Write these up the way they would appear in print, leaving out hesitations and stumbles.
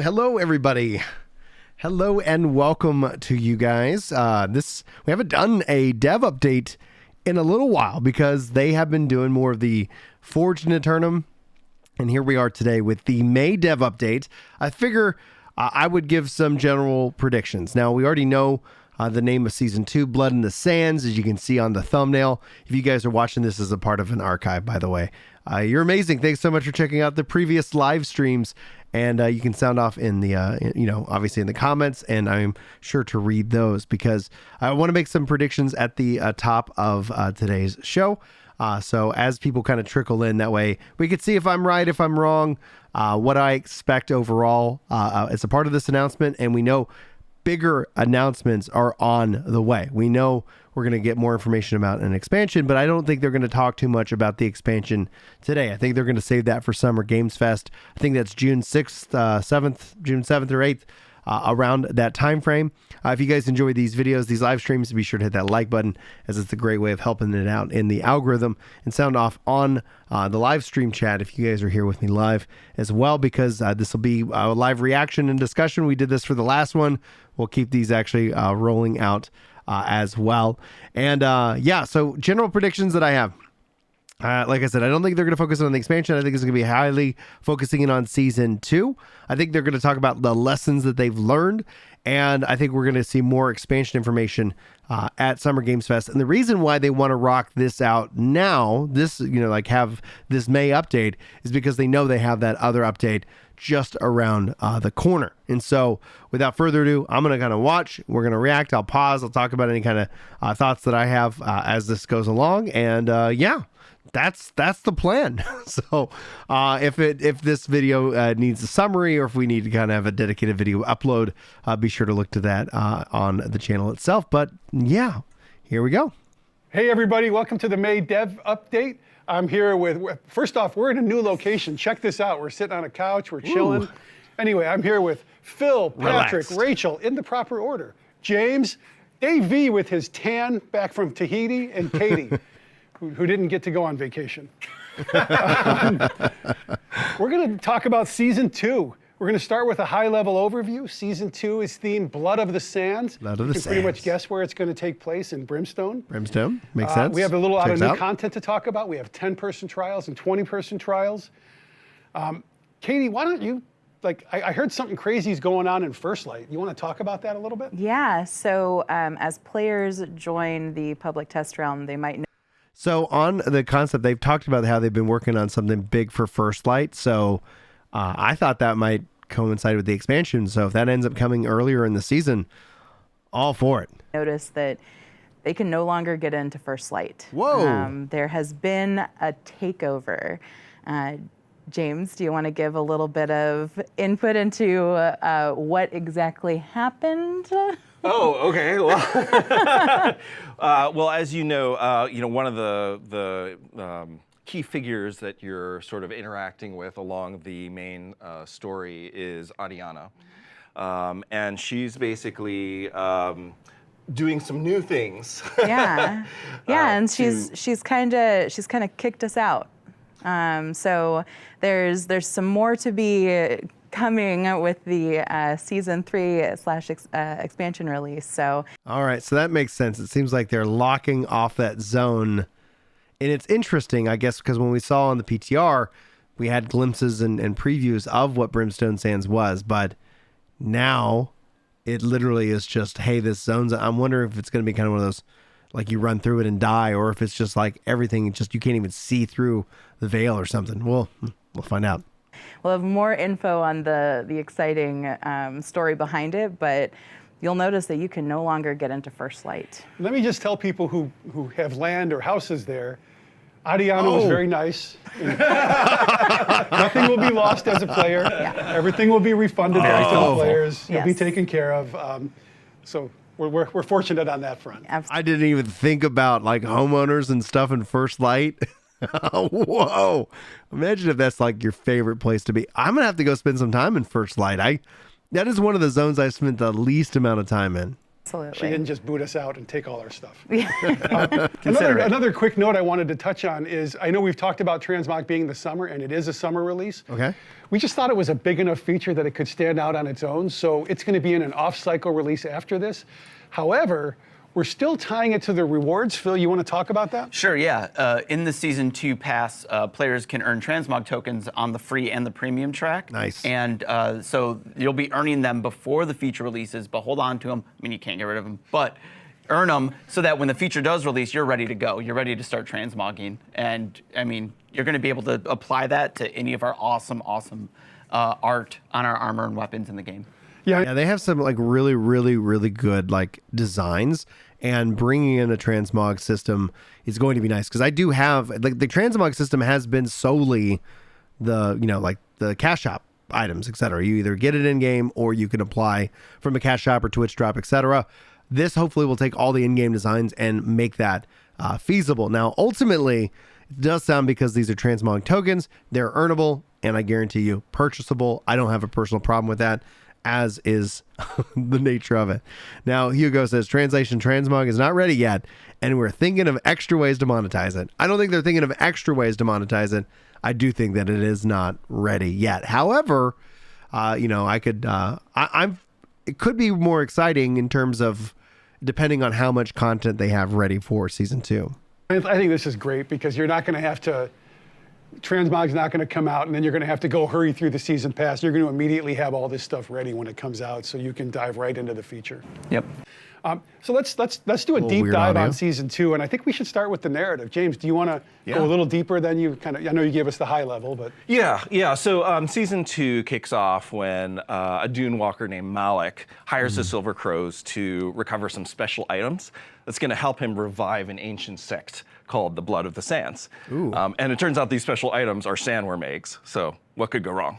Hello, everybody. Hello and welcome to you guys. We haven't done a dev update in a little while because they have been doing more of the Forge and Eternum. And here we are today with the May dev update. I figure I would give some general predictions. Now, we already know the name of Season 2, Blood in the Sands, as you can see on the thumbnail. If you guys are watching this as a part of an archive, by the way, you're amazing. Thanks so much for checking out the previous live streams. And you can sound off in the, obviously in the comments, and I'm sure to read those because I want to make some predictions at the top of today's show. So as people kind of trickle in, that way we could see if I'm right, if I'm wrong, what I expect overall as a part of this announcement. And we know bigger announcements are on the way. We know we're going to get more information about an expansion, but I don't think they're going to talk too much about the expansion today. I think they're going to save that for Summer Games Fest. I think that's June 6th, 7th, June 7th or 8th, around that time frame. If you guys enjoy these videos, these live streams, be sure to hit that like button, as it's a great way of helping it out in the algorithm, and sound off on the live stream chat if you guys are here with me live as well, because this will be a live reaction and discussion. We did this for the last one. We'll keep these actually rolling out as well. And so general predictions that I have. Like I said, I don't think they're going to focus on the expansion. I think it's going to be highly focusing in on Season 2. I think they're going to talk about the lessons that they've learned. And I think we're going to see more expansion information at Summer Games Fest. And the reason why they want to rock this out now, have this May update, is because they know they have that other update just around the corner. And so without further ado, I'm going to kind of watch. We're going to react. I'll pause. I'll talk about any kind of thoughts that I have as this goes along. And that's the plan. So if this video needs a summary, or if we need to kind of have a dedicated video upload, be sure to look to that on the channel itself. But yeah, here we go. Hey everybody, welcome to the May Dev Update. I'm here with, first off, we're in a new location. Check this out. We're sitting on a couch, we're chilling. Ooh. Anyway, I'm here with Phil, Patrick, relaxed. Rachel, in the proper order, James, Dave V with his tan back from Tahiti, and Katie, who didn't get to go on vacation. We're going to talk about Season 2. We're going to start with a high-level overview. Season 2 is themed Blood of the Sands. Blood of the Sands. You can pretty much guess where it's going to take place, in Brimstone. Brimstone, makes sense. We have a little lot of new content to talk about. We have 10-person trials and 20-person trials. Katie, why don't you, I heard something crazy is going on in First Light. You want to talk about that a little bit? Yeah, so as players join the public test realm, they might know. So on the concept, they've talked about how they've been working on something big for First Light. So I thought that might coincide with the expansion. So if that ends up coming earlier in the season, all for it. Notice that they can no longer get into First Light. Whoa. There has been a takeover. James, do you want to give a little bit of input into what exactly happened? Oh, okay. Well, as you know, one of the key figures that you're sort of interacting with along the main story is Adiana, and she's basically doing some new things. Yeah, and she's kind of kicked us out. So there's some more to be coming with the Season 3/expansion release. So all right, so that makes sense. It seems like they're locking off that zone. And it's interesting, I guess, because when we saw on the PTR, we had glimpses and previews of what Brimstone Sands was, but now it literally is just, hey, this zone's, I'm wondering if it's going to be kind of one of those, like you run through it and die, or if it's just like everything, just you can't even see through the veil or something. We'll find out. We'll have more info on the exciting story behind it, but you'll notice that you can no longer get into First Light. Let me just tell people who have land or houses there, Adiana was very nice. Nothing will be lost as a player. Yeah. Everything will be refunded back to the players. You'll be taken care of. So we're fortunate on that front. Absolutely. I didn't even think about like homeowners and stuff in First Light. Whoa. Imagine if that's like your favorite place to be. I'm going to have to go spend some time in First Light. That is one of the zones I spent the least amount of time in. Absolutely. She didn't just boot us out and take all our stuff. Consider it. Another quick note I wanted to touch on is, I know we've talked about Transmog being the summer, and it is a summer release. Okay. We just thought it was a big enough feature that it could stand out on its own, so it's going to be in an off-cycle release after this. However, we're still tying it to the rewards. Phil, you want to talk about that? Sure, yeah. In the Season 2 pass, players can earn Transmog tokens on the free and the premium track. Nice. And so you'll be earning them before the feature releases, but hold on to them. I mean, you can't get rid of them, but earn them so that when the feature does release, you're ready to go. You're ready to start transmogging. And, I mean, you're going to be able to apply that to any of our awesome art on our armor and weapons in the game. Yeah, they have some like really, really, really good like designs, and bringing in a transmog system is going to be nice because I do have like the transmog system has been solely the like the cash shop items, etc. You either get it in game or you can apply from a cash shop or Twitch drop, etc. This hopefully will take all the in-game designs and make that feasible. Now, ultimately, it does sound because these are transmog tokens, they're earnable, and I guarantee you purchasable. I don't have a personal problem with that, as is the nature of it. Now, Hugo says, translation Transmog is not ready yet, and we're thinking of extra ways to monetize it. I don't think they're thinking of extra ways to monetize it. I do think that it is not ready yet. However, I could, it could be more exciting in terms of depending on how much content they have ready for Season 2. I think this is great because you're not going to have to, Transmog's not going to come out and then you're going to have to go hurry through the season pass. You're going to immediately have all this stuff ready when it comes out so you can dive right into the feature. Yep. So let's do a deep dive on Season 2, and I think we should start with the narrative. James, do you want to go a little deeper than you kind of, I know you gave us the high level, but. Yeah. So Season 2 kicks off when a Dune Walker named Malik hires the Silver Crows to recover some special items that's going to help him revive an ancient sect called the Blood of the Sands. And it turns out these special items are sandworm eggs, so what could go wrong?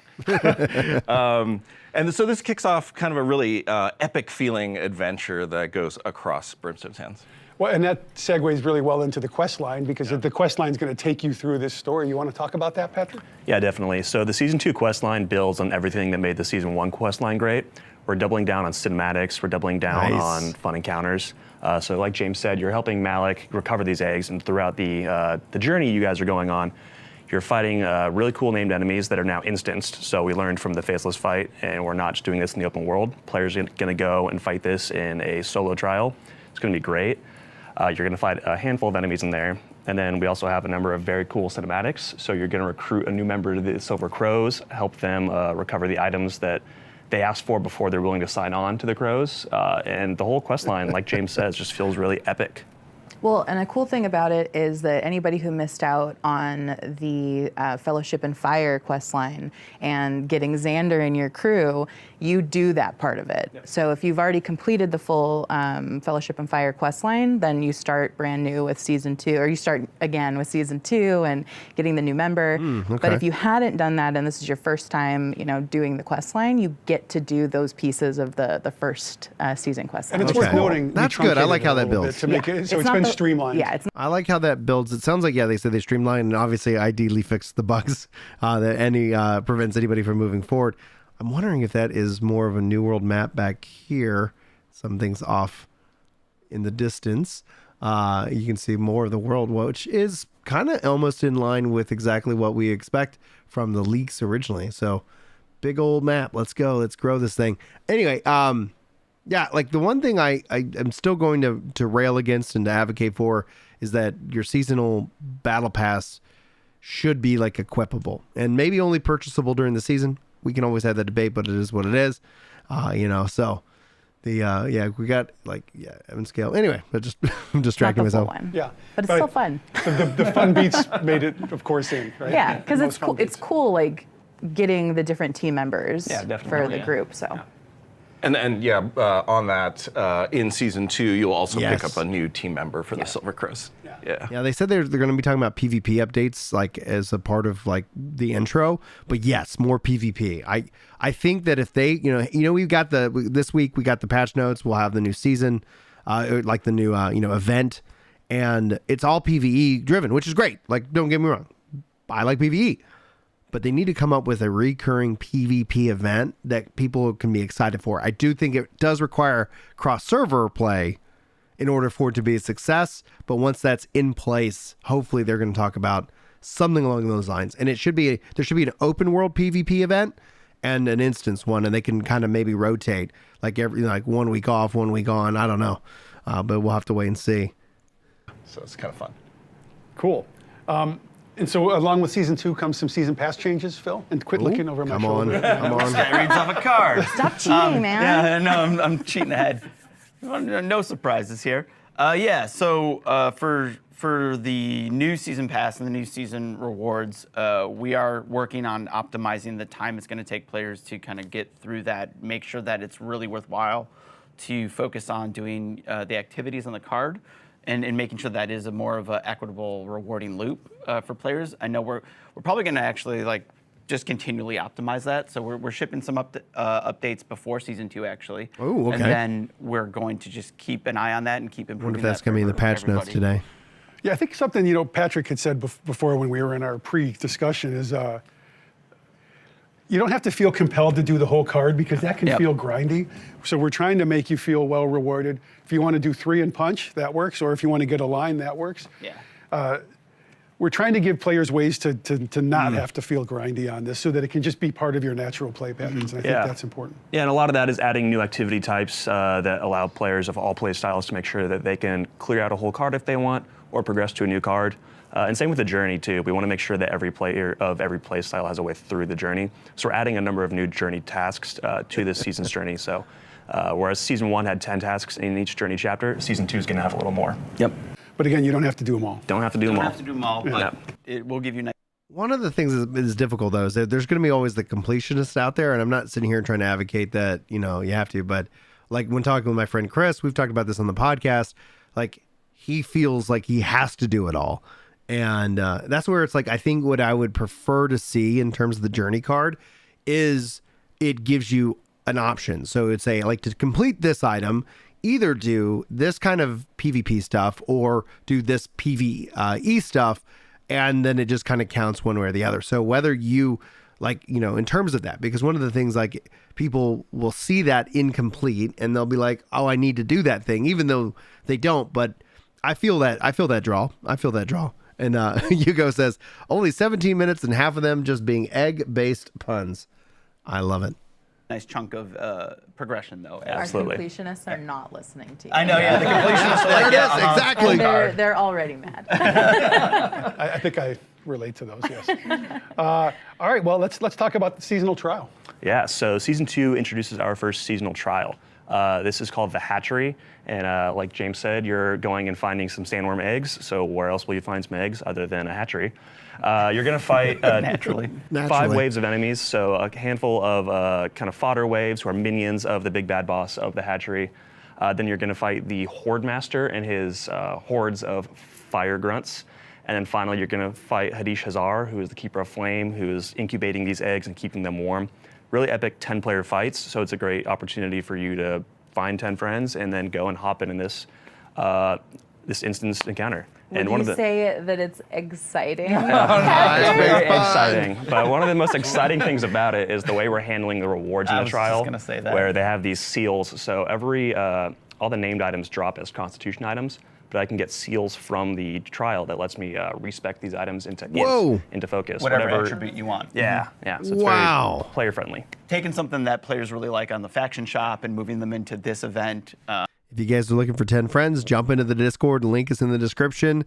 And so this kicks off kind of a really epic feeling adventure that goes across Brimstone Sands. Well, and that segues really well into the quest line because the quest line is going to take you through this story. You want to talk about that, Patrick? Yeah, definitely. So the Season 2 quest line builds on everything that made the Season 1 quest line great. We're doubling down on cinematics. We're doubling down on fun encounters. So like James said, you're helping Malik recover these eggs, and throughout the journey you guys are going on, you're fighting really cool named enemies that are now instanced. So we learned from the Faceless fight, and we're not just doing this in the open world. Players are going to go and fight this in a solo trial. It's going to be great. You're going to fight a handful of enemies in there. And then we also have a number of very cool cinematics. So you're going to recruit a new member to the Silver Crows, help them recover the items that they asked for before they're willing to sign on to the Crows. And the whole quest line, like James says, just feels really epic. Well, and a cool thing about it is that anybody who missed out on the Fellowship and Fire questline and getting Xander in your crew, you do that part of it. Yep. So if you've already completed the full Fellowship and Fire questline, then you start brand new with Season 2, or you start again with Season 2 and getting the new member. Okay. But if you hadn't done that and this is your first time, doing the questline, you get to do those pieces of the first season questline. And it's worth noting. That's good. I like how that builds. To make it, so it's been streamlined. Yeah, I like how that builds. It sounds like, they said they streamlined and obviously ideally fixed the bugs that prevents anybody from moving forward. I'm wondering if that is more of a New World map back here. Something's off in the distance. You can see more of the world, which is kind of almost in line with exactly what we expect from the leaks originally. So big old map. Let's go. Let's grow this thing. Anyway, like the one thing I am still going to rail against and to advocate for is that your seasonal battle pass should be like equipable and maybe only purchasable during the season. We can always have that debate, but it is what it is. So the we got Evan Scale. Anyway, but just I'm distracting myself. Yeah, but it's still fun. The fun beats made it, of course, in right. Yeah, because it's cool. It's cool, like getting the different team members for the group. So. Yeah. And on that, in Season 2, you'll also pick up a new team member for the Silver Crows. Yeah, they said they're going to be talking about PvP updates, like as a part of like the intro. But yes, more PvP. I think that if they, we've got this week we got the patch notes. We'll have the new season, like the new event, and it's all PvE driven, which is great. Like, don't get me wrong, I like PvE. but they need to come up with a recurring PvP event that people can be excited for. I do think it does require cross-server play in order for it to be a success, but once that's in place, hopefully they're going to talk about something along those lines. And there should be an open world PvP event and an instance one, and they can kind of maybe rotate like 1 week off, 1 week on. I don't know, but we'll have to wait and see. So it's kind of fun. Cool. And so along with season 2 comes some season pass changes, Phil. And quit looking over my shoulder. Come on. Guy reads off a card. Stop cheating, man. Yeah, no, I'm cheating ahead. No surprises here. So for the new season pass and the new season rewards, we are working on optimizing the time it's going to take players to kind of get through that, make sure that it's really worthwhile to focus on doing the activities on the card and making sure that is a more of an equitable, rewarding loop for players. I know we're probably going to actually just continually optimize that. So we're shipping some updates before season 2 actually. Oh, okay. And then we're going to just keep an eye on that and keep improving. I wonder if that's going to be in the patch notes today. Yeah, I think something Patrick had said before when we were in our pre-discussion is you don't have to feel compelled to do the whole card because that can feel grindy. So we're trying to make you feel well rewarded. If you want to do 3 and punch, that works. Or if you want to get a line, that works. Yeah. We're trying to give players ways to not have to feel grindy on this so that it can just be part of your natural play patterns. And I think that's important. Yeah, and a lot of that is adding new activity types that allow players of all play styles to make sure that they can clear out a whole card if they want or progress to a new card. And same with the journey too. We want to make sure that every player of every play style has a way through the journey. So we're adding a number of new journey tasks to this season's journey. So whereas season 1 had 10 tasks in each journey chapter, season 2 is going to have a little more. Yep. But again, you don't have to do them all. Don't have to do them all. But it will give you nice. One of the things that is difficult though is that there's going to be always the completionists out there, and I'm not sitting here trying to advocate that you have to, but like when talking with my friend Chris, we've talked about this on the podcast. Like he feels like he has to do it all, and that's where it's like I think what I would prefer to see in terms of the journey card is it gives you an option. So it'd say like to complete this item, either do this kind of PvP stuff or do this PvE stuff, and then it just kind of counts one way or the other. So whether you in terms of that, because one of the things like people will see that incomplete and they'll be like, oh, I need to do that thing, even though they don't. But I feel that draw. And Hugo says only 17 minutes and half of them just being egg-based puns. I love it. Nice chunk of progression, though. Absolutely. Our completionists are not listening to you. I know, yeah. The completionists are There like, it is, exactly. And they're already mad. I think I relate to those, yes. All right, well, let's talk about the seasonal trial. Yeah, so season 2 introduces our first seasonal trial. This is called the Hatchery, and like James said, you're going and finding some sandworm eggs. So where else will you find some eggs other than a hatchery? You're going to fight Naturally. 5 waves of enemies, so a handful of kind of fodder waves who are minions of the big bad boss of the hatchery. Then you're going to fight the Horde Master and his hordes of fire grunts. And then finally, you're going to fight Hadish Hazar, who is the Keeper of Flame, who is incubating these eggs and keeping them warm. Really epic 10-player fights, so it's a great opportunity for you to find 10 friends and then go and hop in this this instance encounter. Would you say that it's exciting? It's very exciting. But one of the most exciting things about it is the way we're handling the rewards in the trial. I was just gonna say that. Where they have these seals. So all the named items drop as Constitution items, but I can get seals from the trial that lets me respec these items into focus. Whatever attribute you want. Yeah, yeah. So it's very player friendly. Taking something that players really like on the faction shop and moving them into this event. If you guys are looking for 10 friends, jump into the Discord. Link is in the description.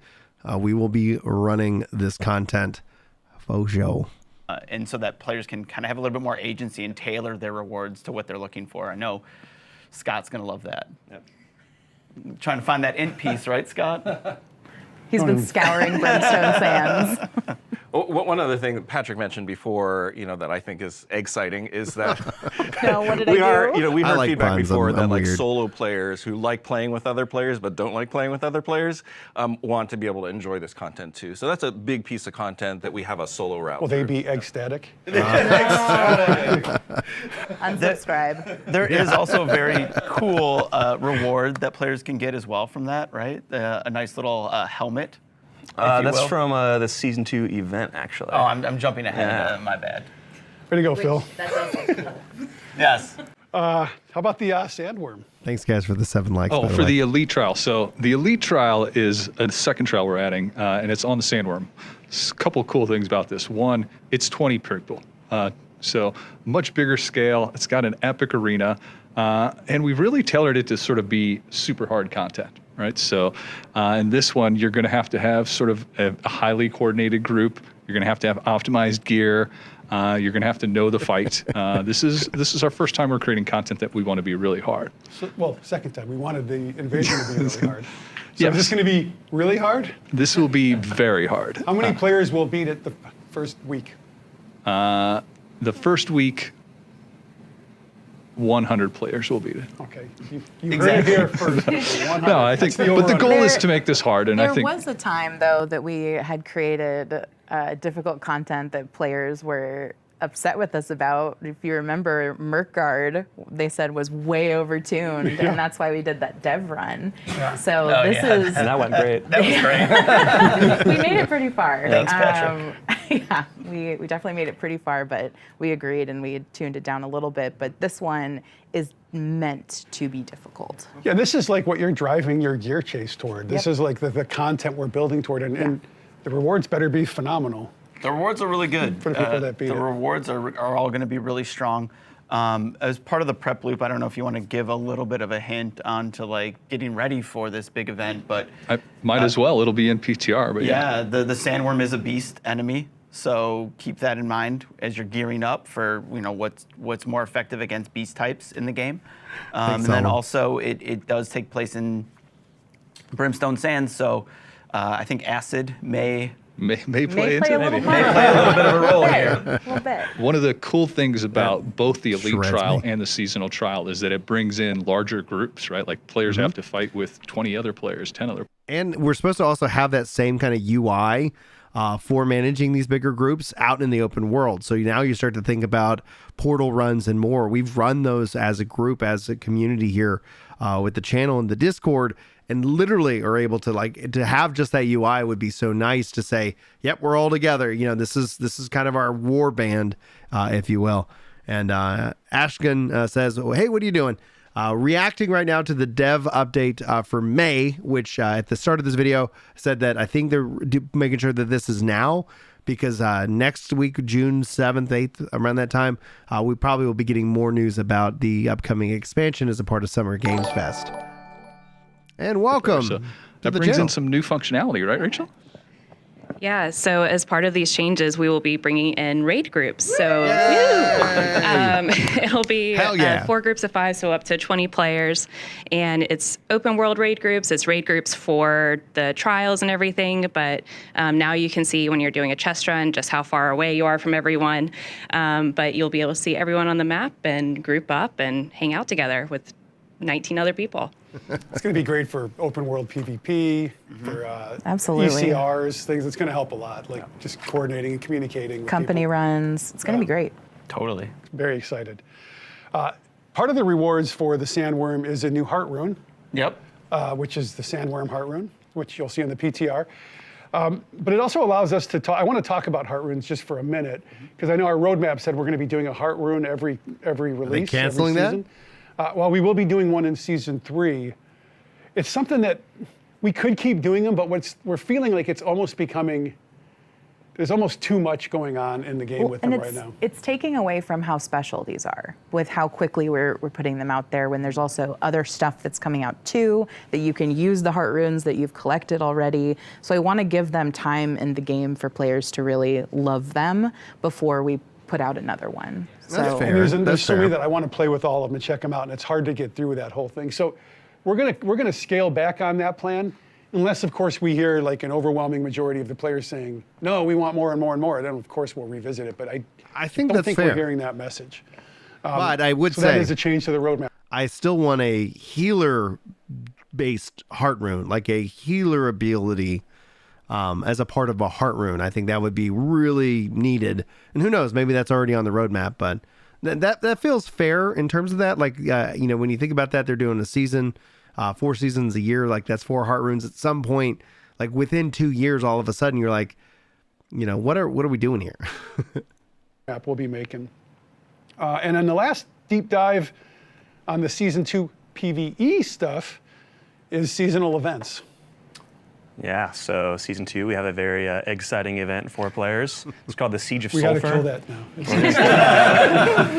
We will be running this content faux show. And so that players can kind of have a little bit more agency and tailor their rewards to what they're looking for. I know Scott's going to love that. Yep. Trying to find that int piece, right, Scott? He's been scouring Brimstone Sands. One other thing that Patrick mentioned before, that I think is exciting is that No, what did I do? We've heard like feedback puns. before that I'm like weird. solo players who like playing with other players but don't like playing with other players want to be able to enjoy this content too. So that's a big piece of content that we have a solo route. Will they be egg static? Unsubscribe. There is also a very cool reward that players can get as well from that, right? A nice little helmet. That's will. from the season 2 event, actually. Oh, I'm jumping ahead. Yeah. My bad. Way to go, Phil. That does look cool. Yes. How about the sandworm? Thanks, guys, for the 7 likes. Oh, by the for way. the elite trial. So the elite trial is a second trial we're adding, and it's on the sandworm. A couple cool things about this. One, it's 20 people. So much bigger scale. It's got an epic arena, and we've really tailored it to sort of be super hard content, right? So in this one, you're going to have sort of a highly coordinated group. You're going to have optimized gear. You're going to have to know the fight. This is our first time we're creating content that we want to be really hard. So, well, second time. We wanted the invasion to be really hard. So Yes. is this going to be really hard? This will be very hard. How many players will beat it the first week? The first week, 100 players will beat it. Okay. You heard it here first. 100. No, I think, That's the but the goal over-under. is to make this hard, and I There think was a time, though, that we had created difficult content that players were upset with us about. If you remember, Merkguard, they said was way overtuned, and that's why we did that dev run. So Oh, this yeah. is And that went great. That was great. we made it pretty far. Thanks, Patrick. Yeah, we definitely made it pretty far, but we agreed and we had tuned it down a little bit. But this one is meant to be difficult. Yeah, this is like what you're driving your gear chase toward. This is like the content we're building toward, and the rewards better be phenomenal. The rewards are really good. For the people that beat the it. rewards are all going to be really strong. As part of the prep loop, I don't know if you want to give a little bit of a hint onto like getting ready for this big event, but I might as well. It'll be in PTR, but yeah, the sandworm is a beast enemy, so keep that in mind as you're gearing up for what's more effective against beast types in the game. And then Solomon. also it does take place in Brimstone Sands, so I think acid may may play May into play a it. little play a little bit of a role here. A little bit. One of the cool things about both the elite shreds trial me. and the seasonal trial is that it brings in larger groups, right? Like players have to fight with 20 other players, 10 other. And we're supposed to also have that same kind of UI for managing these bigger groups out in the open world. So now you start to think about portal runs and more. We've run those as a group, as a community here with the channel and the Discord, and literally are able to have just that UI would be so nice to say, yep, we're all together. This is kind of our war band, if you will. And Ashkin says, oh, hey, what are you doing? Reacting right now to the dev update for May, which at the start of this video said that I think they're making sure that this is now, because next week, June 7th, 8th, around that time, we probably will be getting more news about the upcoming expansion as a part of Summer Games Fest. And welcome So to that the brings channel. in some new functionality, right, Rachel? Yeah, so as part of these changes, we will be bringing in raid groups. So it'll be Hell yeah. 4 groups of 5, so up to 20 players. And it's open world raid groups. It's raid groups for the trials and everything. But now you can see when you're doing a chest run just how far away you are from everyone. But you'll be able to see everyone on the map and group up and hang out together with 19 other people. It's going to be great for open world PvP, for Absolutely. ECRs, things. It's going to help a lot, like just coordinating and communicating with Company people. runs. It's going to be great. Totally. Very excited. Part of the rewards for the sandworm is a new heart rune, Yep. which is the sandworm heart rune, which you'll see on the PTR. But it also allows us to talk. I want to talk about heart runes just for a minute, because I know our roadmap said we're going to be doing a heart rune every release. canceling every season. Well, we will be doing one in season 3. It's something that we could keep doing them, but we're feeling like it's almost becoming. There's almost too much going on in the game with them right now. It's taking away from how special these are, with how quickly we're putting them out there, when there's also other stuff that's coming out too, that you can use the heart runes that you've collected already. So I want to give them time in the game for players to really love them before we put out another one. That's fair. And there's That's so many fair. that I want to play with all of them and check them out, and it's hard to get through that whole thing. So we're gonna scale back on that plan, unless of course we hear like an overwhelming majority of the players saying, no, we want more and more and more. Then of course we'll revisit it. But I think don't that's think fair. we're hearing that message. But I would So that say is a change to the roadmap. I still want a healer-based heart rune, like a healer ability as a part of a heart rune. I think that would be really needed. And who knows, maybe that's already on the roadmap, but that feels fair in terms of that. Like, when you think about that, they're doing a season, 4 seasons a year, like that's 4 heart runes. At some point, like within 2 years, all of a sudden you're like, what are we doing here? App we'll be making. And then the last deep dive on the Season 2 PvE stuff is seasonal events. Yeah, so Season 2, we have a very exciting event for players. It's called the Siege of We Sulphur. got to kill that now.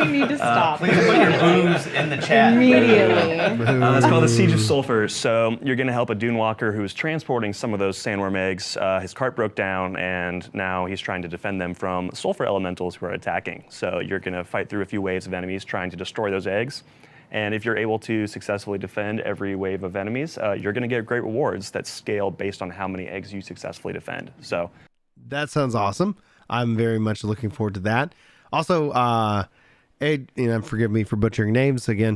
We need to stop. Please put your booms in the chat. Immediately. It's called the Siege of Sulphur. So you're going to help a dune walker who is transporting some of those sandworm eggs. His cart broke down, and now he's trying to defend them from sulfur elementals who are attacking. So you're going to fight through a few waves of enemies trying to destroy those eggs. And if you're able to successfully defend every wave of enemies, you're going to get great rewards that scale based on how many eggs you successfully defend. So that sounds awesome. I'm very much looking forward to that. Also, forgive me for butchering names again.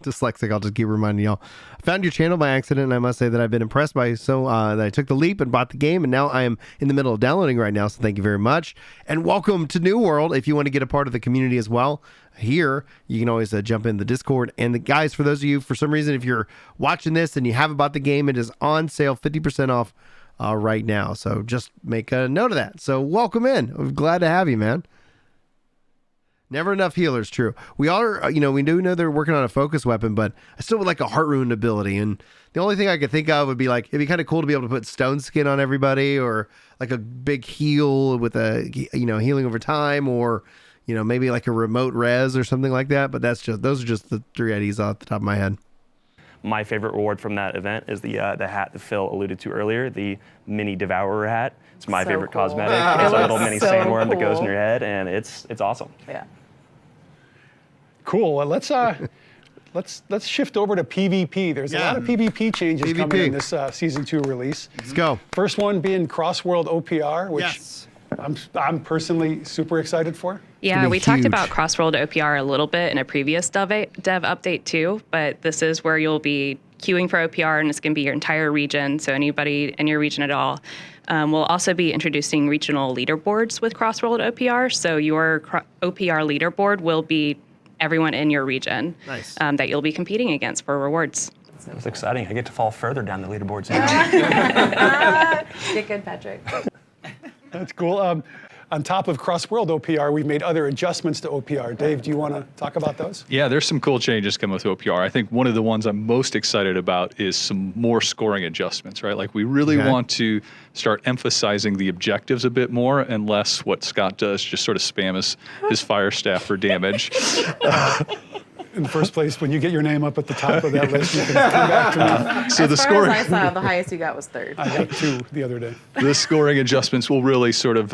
Dyslexic, I'll just keep reminding y'all. I found your channel by accident, and I must say that I've been impressed by that I took the leap and bought the game, and now I am in the middle of downloading right now, so thank you very much. And welcome to New World. If you want to get a part of the community as well, here, you can always jump in the Discord. And the guys, for those of you, for some reason, if you're watching this and you haven't bought the game, it is on sale, 50% off right now. So just make a note of that. So welcome in. I'm glad to have you, man. Never enough healers, true. We are, we do know they're working on a focus weapon, but I still would like a heart rune ability. And the only thing I could think of would be like, it'd be kind of cool to be able to put stone skin on everybody, or like a big heal with a, healing over time, or, maybe like a remote res or something like that. But those are just the three ideas off the top of my head. my favorite reward from that event is the hat that Phil alluded to earlier, the mini Devourer hat. It's my favorite cosmetic. It's a little mini sandworm that goes in your head, and it's awesome. Yeah. Cool. Well, let's shift over to PvP. There's a lot of PvP changes coming in this season 2 release. Let's go. First one being Crossworld OPR, which I'm personally super excited for. Yeah, we talked about Crossworld OPR a little bit in a previous dev update too, but this is where you'll be queuing for OPR, and it's going to be your entire region, so anybody in your region at all. We'll also be introducing regional leaderboards with Crossworld OPR, so your OPR leaderboard will be everyone in your region that you'll be competing against for rewards. That's exciting. I get to fall further down the leaderboards. Get good, Patrick. That's cool. On top of Crossworld OPR, we've made other adjustments to OPR. Dave, do you want to talk about those? Yeah, there's some cool changes coming with OPR. I think one of the ones I'm most excited about is some more scoring adjustments, right? Like we really want to start emphasizing the objectives a bit more and less what Scott does, just sort of spam his fire staff for damage. In the first place, when you get your name up at the top of that list, you can come back to me. So as far as I saw, the highest you got was 3rd. I got 2 the other day. The scoring adjustments will really sort of,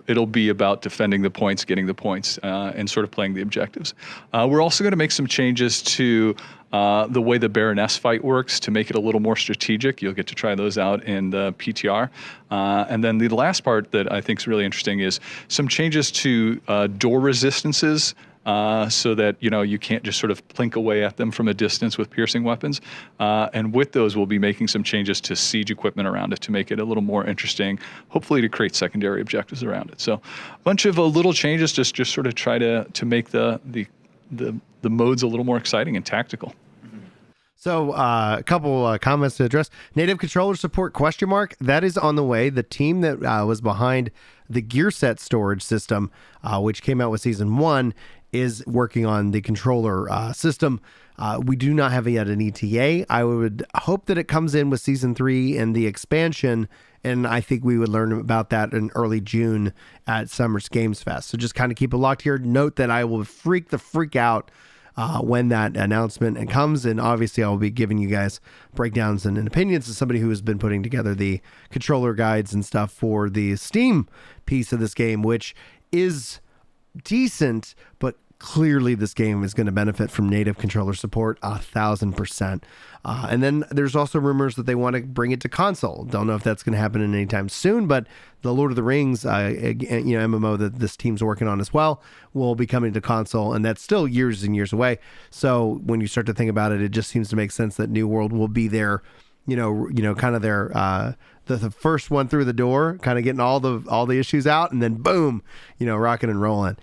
it'll be about defending the points, getting the points, and sort of playing the objectives. We're also going to make some changes to the way the Baroness fight works to make it a little more strategic. You'll get to try those out in the PTR. And then the last part that I think is really interesting is some changes to door resistances. So that, you can't just sort of plink away at them from a distance with piercing weapons. And with those, we'll be making some changes to siege equipment around it to make it a little more interesting, hopefully to create secondary objectives around it. So a bunch of little changes, just sort of try to make the modes a little more exciting and tactical. So a couple comments to address. Native controller support ? That is on the way. The team that was behind the gear set storage system, which came out with season 1, is working on the controller system. We do not have yet an ETA. I would hope that it comes in with season 3 and the expansion, and I think we would learn about that in early June at Summer's Games Fest. So just kind of keep it locked here. Note that I will freak out when that announcement comes, and obviously I'll be giving you guys breakdowns and opinions as somebody who has been putting together the controller guides and stuff for the Steam piece of this game, which is decent, but clearly this game is going to benefit from native controller support 1,000%. And then there's also rumors that they want to bring it to console. Don't know if that's going to happen anytime soon, but the Lord of the Rings, MMO that this team's working on as well, will be coming to console, and that's still years and years away. So when you start to think about it, it just seems to make sense that New World will be there, kind of their the first one through the door, kind of getting all the issues out, and then boom, rocking and rolling.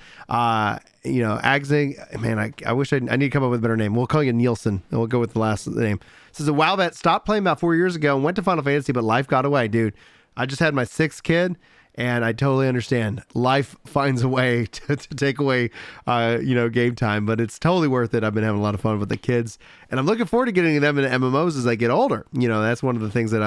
Agzing, man, I wish I need to come up with a better name. We'll call you Nielsen, and we'll go with the last name. Says, WoW vet stopped playing about 4 years ago and went to Final Fantasy, but life got away, dude. I just had my 6th kid, and I totally understand. Life finds a way to take away, game time, but it's totally worth it. I've been having a lot of fun with the kids, and I'm looking forward to getting them into MMOs as they get older. That's one of the things that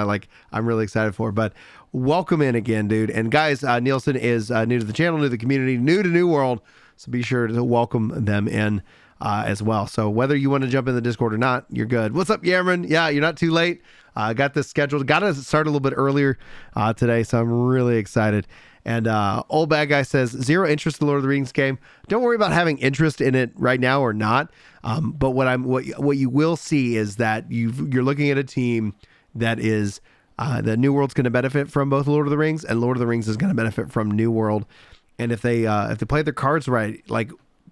I'm really excited for. But welcome in again, dude. And guys, Nielsen is new to the channel, new to the community, new to New World, so be sure to welcome them in as well. So whether you want to jump in the Discord or not, you're good. What's up, Yaron? Yeah, you're not too late. Got this scheduled. Got to start a little bit earlier today, so I'm really excited. And Old Bad Guy says, 0 interest in the Lord of the Rings game. Don't worry about having interest in it right now or not. But what you will see is that you're looking at a team that is the New World's going to benefit from both Lord of the Rings, and Lord of the Rings is going to benefit from New World. And if they play their cards right,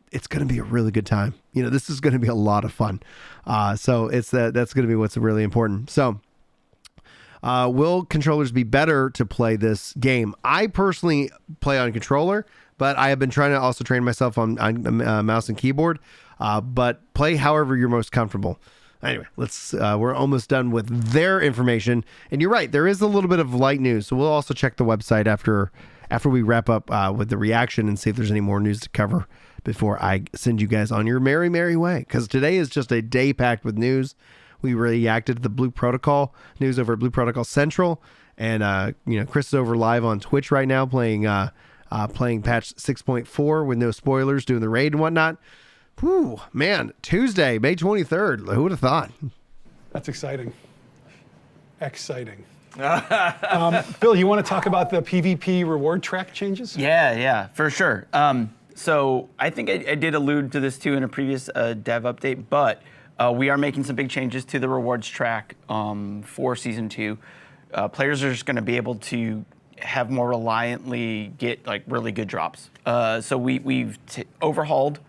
it's going to be a really good time. This is going to be a lot of fun. So that's going to be what's really important. So will controllers be better to play this game? I personally play on controller, but I have been trying to also train myself on mouse and keyboard, but play however you're most comfortable. Anyway, we're almost done with their information. And you're right, there is a little bit of light news. So we'll also check the website after we wrap up with the reaction and see if there's any more news to cover before I send you guys on your merry, merry way. Because today is just a day packed with news. We reacted to the Blue Protocol news over at Blue Protocol Central. And, Chris is over live on Twitch right now playing patch 6.4 with no spoilers, doing the raid and whatnot. Whew, man, Tuesday, May 23rd. Who would have thought? That's exciting. Phil, you want to talk about the PvP reward track changes? Yeah, for sure. So I think I did allude to this too in a previous dev update, but we are making some big changes to the rewards track for Season 2. Players are just going to be able to have more reliantly get really good drops. So we've overhauled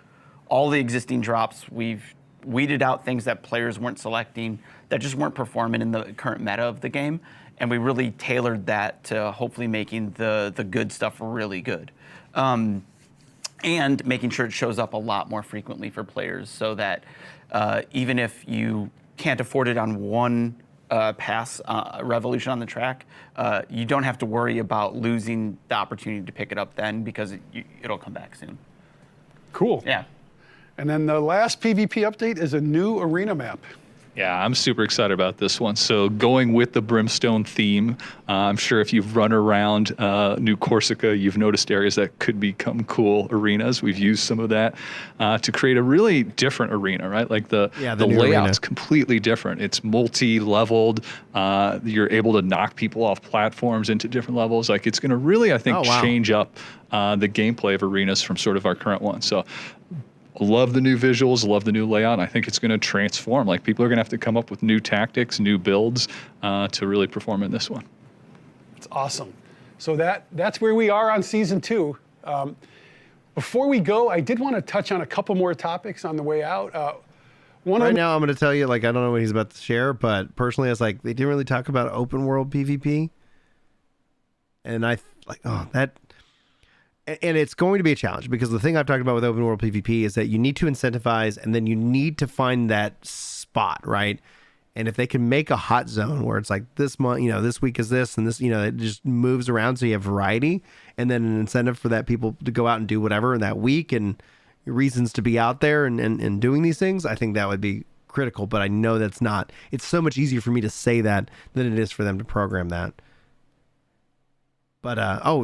all the existing drops. We've weeded out things that players weren't selecting, that just weren't performing in the current meta of the game. And we really tailored that to hopefully making the good stuff really good. And making sure it shows up a lot more frequently for players so that even if you can't afford it on one pass revolution on the track, you don't have to worry about losing the opportunity to pick it up then, because it'll come back soon. Cool. Yeah. And then the last PvP update is a new arena map. Yeah, I'm super excited about this one. So going with the Brimstone theme, I'm sure if you've run around New Corsica, you've noticed areas that could become cool arenas. We've used some of that to create a really different arena, right? The layout's completely different. It's multi-leveled. You're able to knock people off platforms into different levels. It's going to really, I think, change up the gameplay of arenas from sort of our current one. So love the new visuals, love the new layout, and I think it's going to transform. People are going to have to come up with new tactics, new builds to really perform in this one. It's awesome. So that's where we are on Season 2. Before we go, I did want to touch on a couple more topics on the way out. Now, I'm going to tell you, I don't know what he's about to share, but personally, I was they didn't really talk about open world PvP. And and it's going to be a challenge, because the thing I've talked about with open world PvP is that you need to incentivize, and then you need to find that spot, right? And if they can make a hot zone where it's this month, this week is this, and this, it just moves around so you have variety, and then an incentive for that people to go out and do whatever in that week, and reasons to be out there and doing these things, I think that would be critical. But I know that's not. It's so much easier for me to say that than it is for them to program that. But,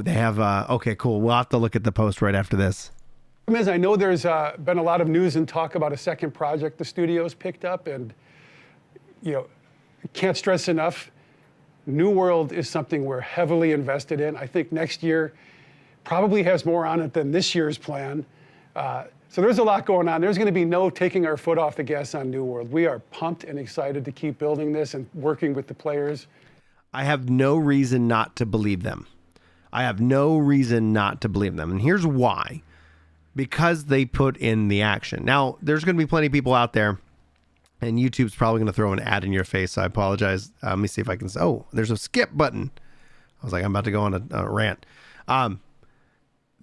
they have, okay, cool. We'll have to look at the post right after this. I know there's been a lot of news and talk about a second project the studio's picked up, and, can't stress enough, New World is something we're heavily invested in. I think next year probably has more on it than this year's plan. So there's a lot going on. There's going to be no taking our foot off the gas on New World. We are pumped and excited to keep building this and working with the players. I have no reason not to believe them. And here's why. Because they put in the action. Now, there's going to be plenty of people out there, and YouTube's probably going to throw an ad in your face, so I apologize. Let me see if I can... there's a skip button. I was I'm about to go on a rant.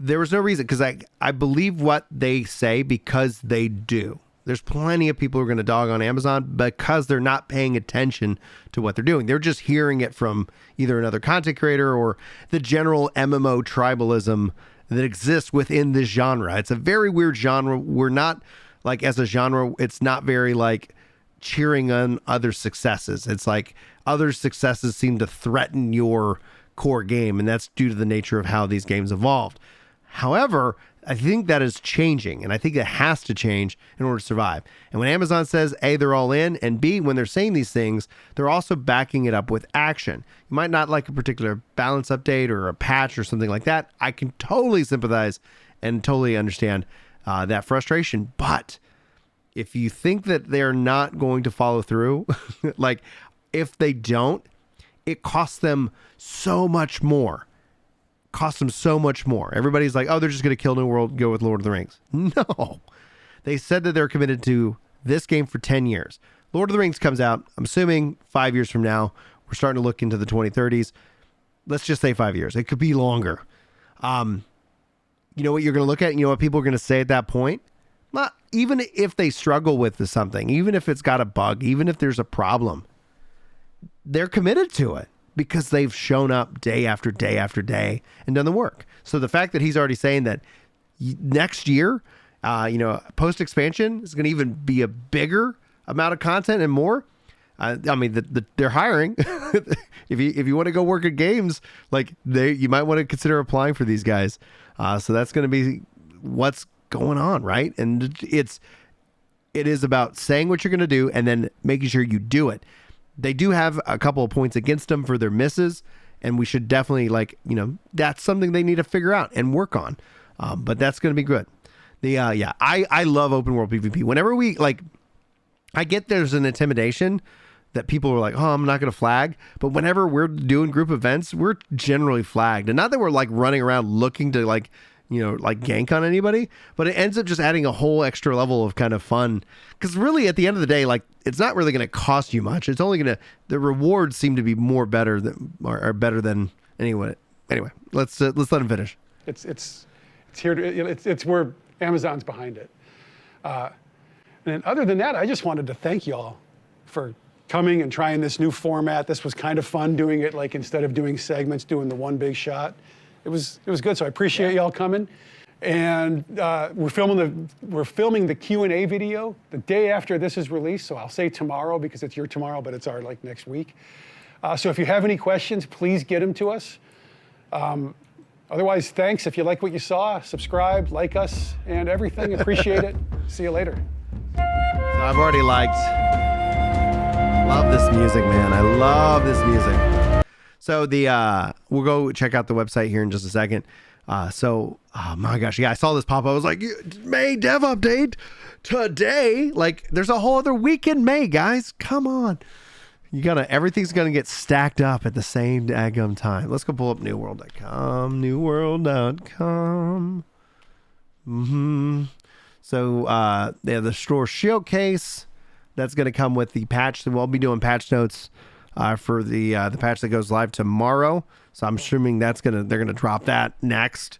there was no reason, because I believe what they say because they do. There's plenty of people who are going to dog on Amazon because they're not paying attention to what they're doing. They're just hearing it from either another content creator or the general MMO tribalism that exists within this genre. It's a very weird genre. We're not, like, as a genre, it's not very, like, cheering on other successes. It's like other successes seem to threaten your core game, and that's due to the nature of how these games evolved. However, I think that is changing, and I think it has to change in order to survive. And when Amazon says A, they're all in, and B, when they're saying these things, they're also backing it up with action. You might not like a particular balance update or a patch or something like that. I can totally sympathize and totally understand that frustration. But if you think that they're not going to follow through, like if they don't, it costs them so much more. Everybody's like, oh, they're just going to kill New World, go with Lord of the Rings. No. They said that they're committed to this game for 10 years. Lord of the Rings comes out, I'm assuming 5 years from now. We're starting to look into the 2030s. Let's just say 5 years. It could be longer. You know what you're going to look at? You know what people are going to say at that point? Not even if they struggle with something, even if it's got a bug, even if there's a problem, they're committed to it because they've shown up day after day after day and done the work. So the fact that he's already saying that next year, post expansion is going to even be a bigger amount of content and more. I mean, they're hiring. If you want to go work at games, like you might want to consider applying for these guys. So that's going to be what's going on, right? And it is about saying what you're going to do and then making sure you do it. They do have a couple of points against them for their misses, and we should definitely, that's something they need to figure out and work on. But that's going to be good. I love open world PvP. Whenever I get there's an intimidation that people are like, oh, I'm not going to flag. But whenever we're doing group events, we're generally flagged. And not that we're running around looking to gank on anybody, but it ends up just adding a whole extra level of kind of fun. Because really, at the end of the day, it's not really going to cost you much. It's only the rewards seem to be better than anyway. Anyway, let's let him finish. It's here it's where Amazon's behind it. And other than that, I just wanted to thank y'all for coming and trying this new format. This was kind of fun doing it instead of doing segments, doing the one big shot. It was good, so I appreciate y'all coming. And we're filming the Q&A video the day after this is released. So I'll say tomorrow because it's your tomorrow, but it's our next week. So if you have any questions, please get them to us. Otherwise, thanks. If you like what you saw, subscribe, like us, and everything. Appreciate it. See you later. So I've already love this music, man. I love this music. So we'll go check out the website here in just a second. Oh my gosh, yeah, I saw this pop up. I was like, May dev update today. There's a whole other week in May, guys. Come on. Everything's gonna get stacked up at the same daggum time. Let's go pull up newworld.com. Newworld.com. So they have the store showcase that's gonna come with the patch. So we'll be doing patch notes for the patch that goes live tomorrow. So I'm assuming they're gonna drop that next.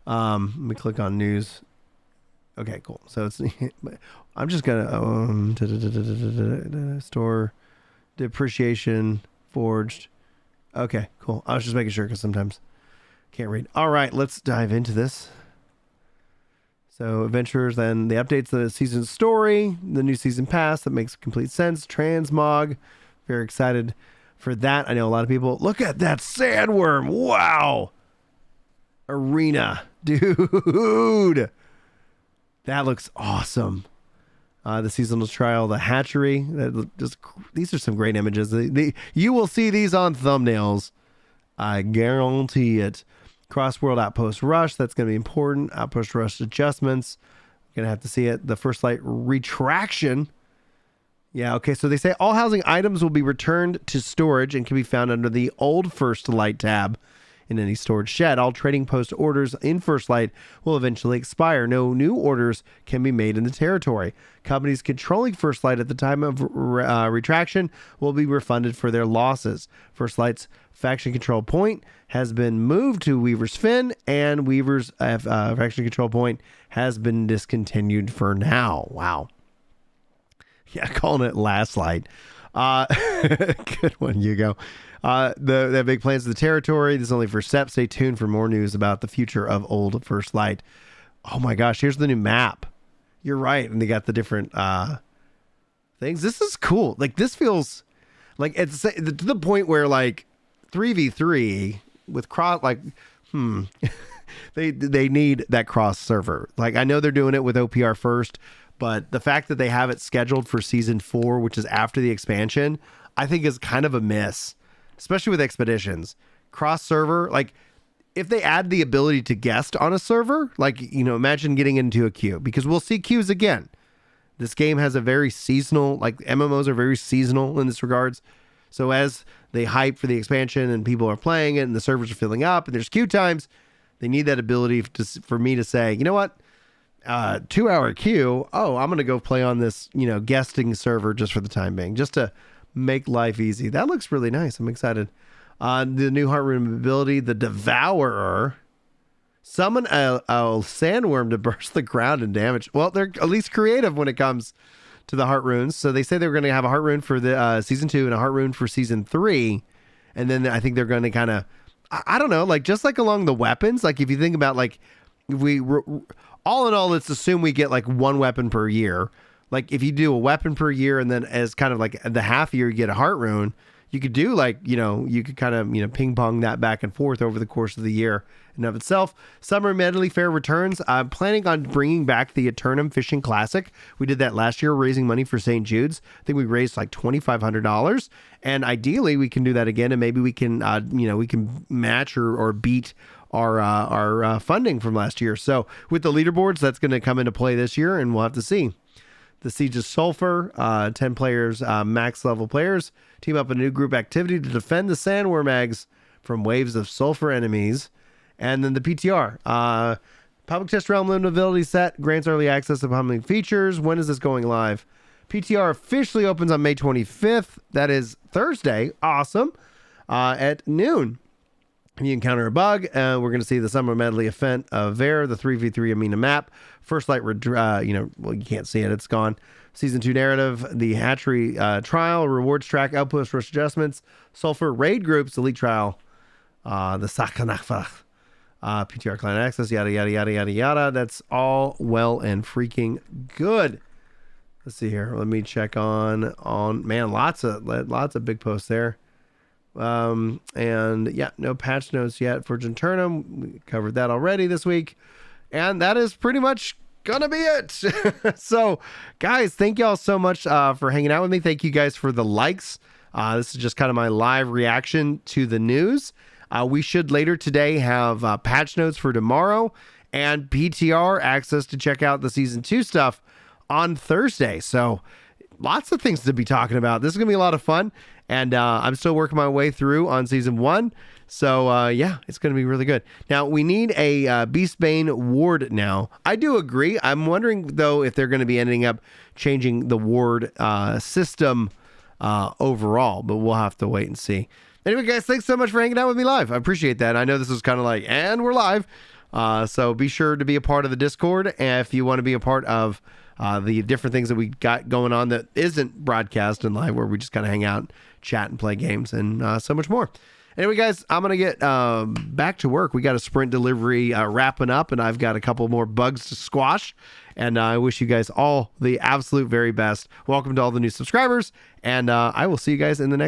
Let me click on news. Okay, cool. So it's I'm just gonna store depreciation forged. Okay, cool. I was just making sure because sometimes I can't read. All right, let's dive into this. So adventures, then the updates to the season story, the new season pass that makes complete sense. Transmog. Very excited for that. I know a lot of people. Look at that sandworm. Wow. Arena. Dude. That looks awesome. The seasonal trial, the hatchery. These are some great images. You will see these on thumbnails. I guarantee it. Crossworld Outpost Rush. That's going to be important. Outpost Rush adjustments. Going to have to see it. The First Light retraction. Yeah, okay, so they say all housing items will be returned to storage and can be found under the old First Light tab in any storage shed. All trading post orders in First Light will eventually expire. No new orders can be made in the territory. Companies controlling First Light at the time of retraction will be refunded for their losses. First Light's faction control point has been moved to Weaver's Fin, and Weaver's faction control point has been discontinued for now. Wow. Yeah, calling it Last Light. Good one, Hugo. They have big plans for the territory. This is only first step. Stay tuned for more news about the future of Old First Light. Oh my gosh, here's the new map. You're right, and they got the different things. This is cool. Like, this feels like it's to the point where, like, 3v3 with cross, like, they need that cross server. Like, I know they're doing it with OPR first, but the fact that they have it scheduled for season 4, which is after the expansion, I think is kind of a miss, especially with expeditions. Cross server, like, if they add the ability to guest on a server, like, you know, imagine getting into a queue, because we'll see queues again. This game has a very seasonal, like, MMOs are very seasonal in this regards. So as they hype for the expansion and people are playing it and the servers are filling up and there's queue times, they need that ability for me to say, you know what? 2-hour queue. Oh, I'm going to go play on this, you know, guesting server just for the time being, just to make life easy. That looks really nice. I'm excited. The new Heart Rune ability, the Devourer. Summon a sandworm to burst the ground and damage. Well, they're at least creative when it comes to the Heart Runes. So they say they were going to have a Heart Rune for the season 2 and a Heart Rune for season 3. And then I think they're going to kind of, I don't know, like, just like along the weapons, like, if you think about, like, if we all in all, let's assume we get like one weapon per year. Like, if you do a weapon per year and then as kind of like the half year you get a Heart Rune, you could do, like, you know, you could kind of, you know, ping pong that back and forth over the course of the year in and of itself. Summer Medley Fair returns. I'm planning on bringing back the Eternum Fishing Classic. We did that last year, raising money for St. Jude's. I think we raised like $2,500, and ideally we can do that again, and maybe we can, you know, we can match or beat our funding from last year. So with the leaderboards, that's going to come into play this year, and we'll have to see. The Siege of Sulfur, 10 players, max level players, team up in a new group activity to defend the sandworm eggs from waves of sulfur enemies. And then the PTR, Public Test Realm Limited Ability Set, grants early access to upcoming features. When is this going live? PTR officially opens on May 25th. That is Thursday. Awesome. At noon. You encounter a bug. We're going to see the Summer Medley event of Ver, the 3v3 Amina map. First Light, you know, well, you can't see it. It's gone. Season 2 narrative, the Hatchery trial, rewards track, outpost rush adjustments, Sulfur raid groups, elite trial, the Sakanafach, PTR client access, yada, yada, yada, yada, yada. That's all well and freaking good. Let's see here. Let me check on man, lots of big posts there. And yeah, no patch notes yet for Genturnum. We covered that already this week. And that is pretty much gonna be it. So guys, thank y'all so much for hanging out with me. Thank you guys for the likes. This is just kind of my live reaction to the news. We should later today have patch notes for tomorrow and PTR access to check out the season 2 stuff on Thursday. So lots of things to be talking about. This is gonna be a lot of fun. And I'm still working my way through on season 1. So, yeah, it's going to be really good. Now, we need a Beastbane ward now. I do agree. I'm wondering, though, if they're going to be ending up changing the ward system overall. But we'll have to wait and see. Anyway, guys, thanks so much for hanging out with me live. I appreciate that. I know this was kind of like, and we're live. So be sure to be a part of the Discord. And if you want to be a part of the different things that we got going on that isn't broadcast and live, where we just kind of hang out, chat, and play games, and so much more. Anyway, guys, I'm going to get back to work. We got a sprint delivery wrapping up, and I've got a couple more bugs to squash. And I wish you guys all the absolute very best. Welcome to all the new subscribers, and I will see you guys in the next